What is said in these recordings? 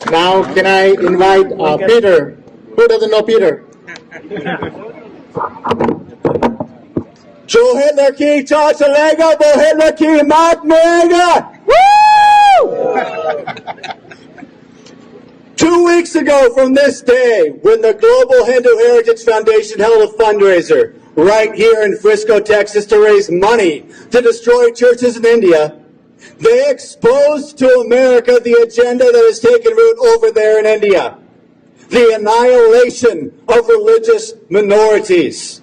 Now, can I invite Peter? Who doesn't know Peter? Joe Hitler ki Chachalega, Bo Hitler ki Matmega! Woo! 2 weeks ago from this day, when the Global Hindu Heritage Foundation held a fundraiser right here in Frisco, Texas to raise money to destroy churches in India, they exposed to America the agenda that has taken root over there in India. The annihilation of religious minorities.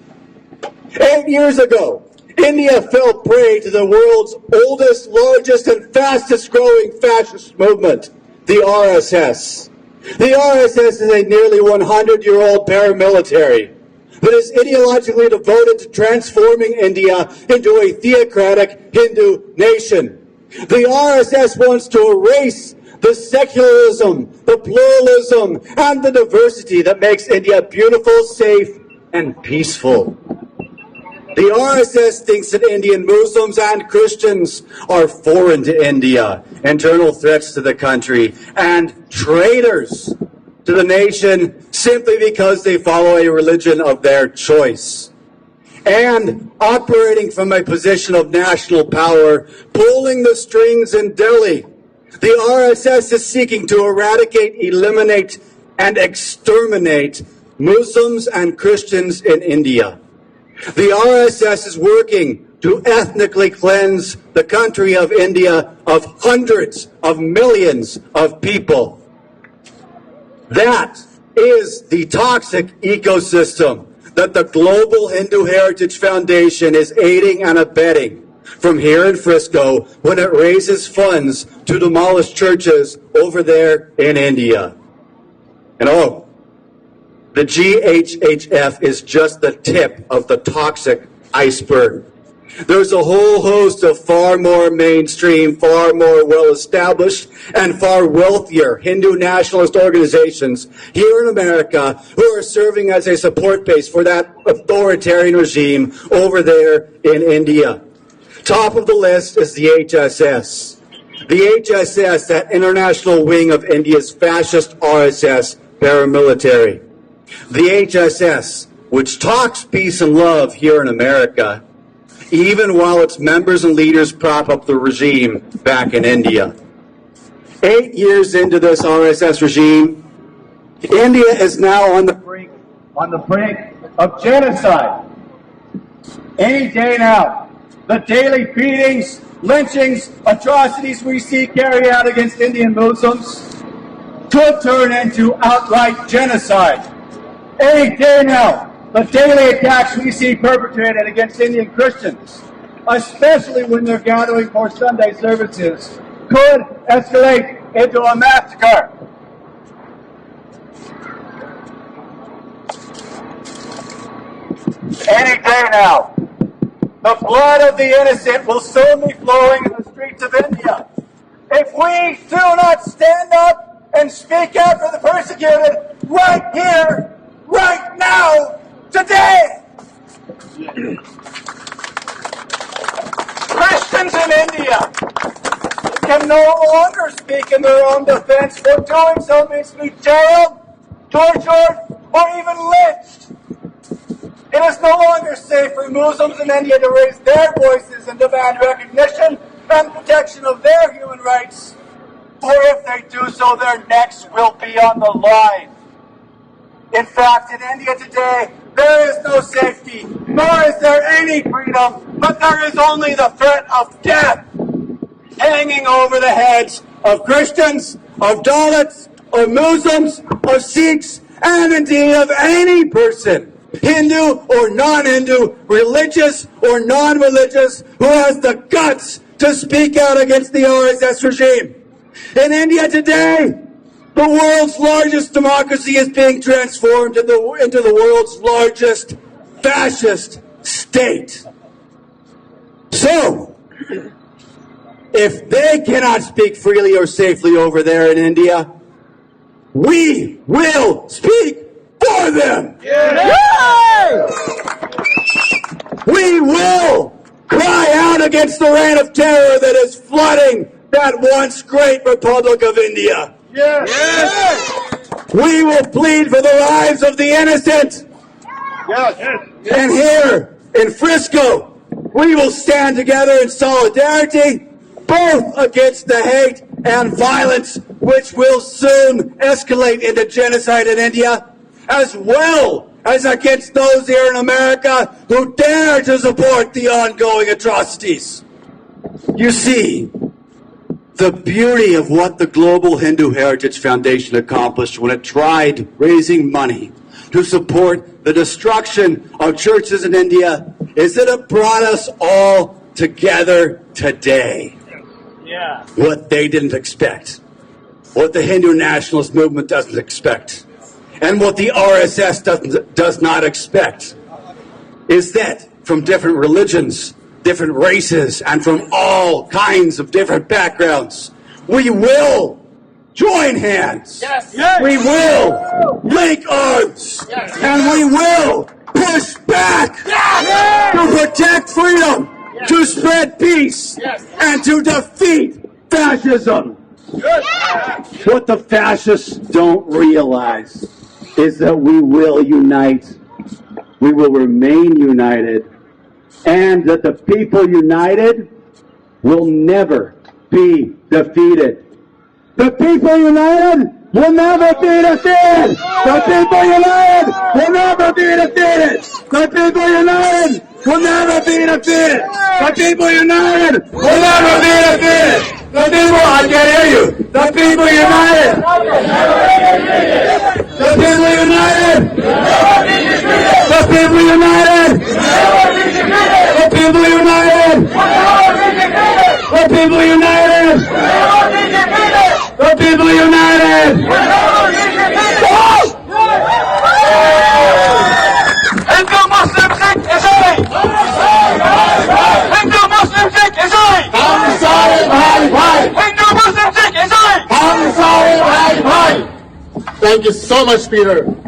8 years ago, India fell prey to the world's oldest, largest, and fastest growing fascist movement, the RSS. The RSS is a nearly 100-year-old paramilitary that is ideologically devoted to transforming India into a theocratic Hindu nation. The RSS wants to erase the secularism, the pluralism, and the diversity that makes India beautiful, safe, and peaceful. The RSS thinks that Indian Muslims and Christians are foreign to India, internal threats to the country, and traitors to the nation simply because they follow a religion of their choice. And operating from a position of national power, pulling the strings in Delhi, the RSS is seeking to eradicate, eliminate, and exterminate Muslims and Christians in India. The RSS is working to ethnically cleanse the country of India of hundreds of millions of people. That is the toxic ecosystem that the Global Hindu Heritage Foundation is aiding and abetting from here in Frisco when it raises funds to demolish churches over there in India. And the GHHF is just the tip of the toxic iceberg. There's a whole host of far more mainstream, far more well-established, and far wealthier Hindu nationalist organizations here in America who are serving as a support base for that authoritarian regime over there in India. Top of the list is the HSS. The HSS, that international wing of India's fascist RSS paramilitary. The HSS, which talks peace and love here in America, even while its members and leaders prop up the regime back in India. 8 years into this RSS regime, India is now on the brink of genocide. Any day now, the daily beatings, lynchings, atrocities we see carried out against Indian Muslims could turn into outright genocide. Any day now, the daily attacks we see perpetrated against Indian Christians, especially when they're gathering for Sunday services, could escalate into a massacre. Any day now, the blood of the innocent will soon be flowing in the streets of India. If we do not stand up and speak out for the persecuted right here, right now, today, Christians in India can no longer speak in their own defense, for doing so means to be jailed, tortured, or even lynched. It is no longer safe for Muslims in India to raise their voices and demand recognition and protection of their human rights, or if they do so, their necks will be on the line. In fact, in India today, there is no safety, nor is there any freedom, but there is only the threat of death hanging over the heads of Christians, of Dalits, of Muslims, of Sikhs, and indeed of any person, Hindu or non-Hindu, religious or non-religious, who has the guts to speak out against the RSS regime. In India today, the world's largest democracy is being transformed into the world's largest fascist state. So, if they cannot speak freely or safely over there in India, we will speak for them. Yeah. We will cry out against the reign of terror that is flooding that once great Republic of India. Yes. Yes. We will plead for the lives of the innocent. Yes. And here in Frisco, we will stand together in solidarity, both against the hate and violence, which will soon escalate into genocide in India, as well as against those here in America who dare to support the ongoing atrocities. You see, the beauty of what the Global Hindu Heritage Foundation accomplished when it tried raising money to support the destruction of churches in India is that it brought us all together today. Yeah. What they didn't expect, what the Hindu nationalist movement doesn't expect, and what the RSS does not expect, is that from different religions, different races, and from all kinds of different backgrounds, we will join hands. Yes. We will link arms. Yes. And we will push back to protect freedom, to spread peace, and to defeat fascism. What the fascists don't realize is that we will unite. We will remain united. And that the people united will never be defeated. The people united will never be defeated. The people united will never be defeated. The people united will never be defeated. The people united will never be defeated. The people, I can't hear you. The people united. The people united. The people united. The people united. The people united. The people united. Hindu Muslim Sikh Isai. Hindu Muslim Sikh Isai. Hindu Muslim Sikh Isai. Thank you so much, Peter.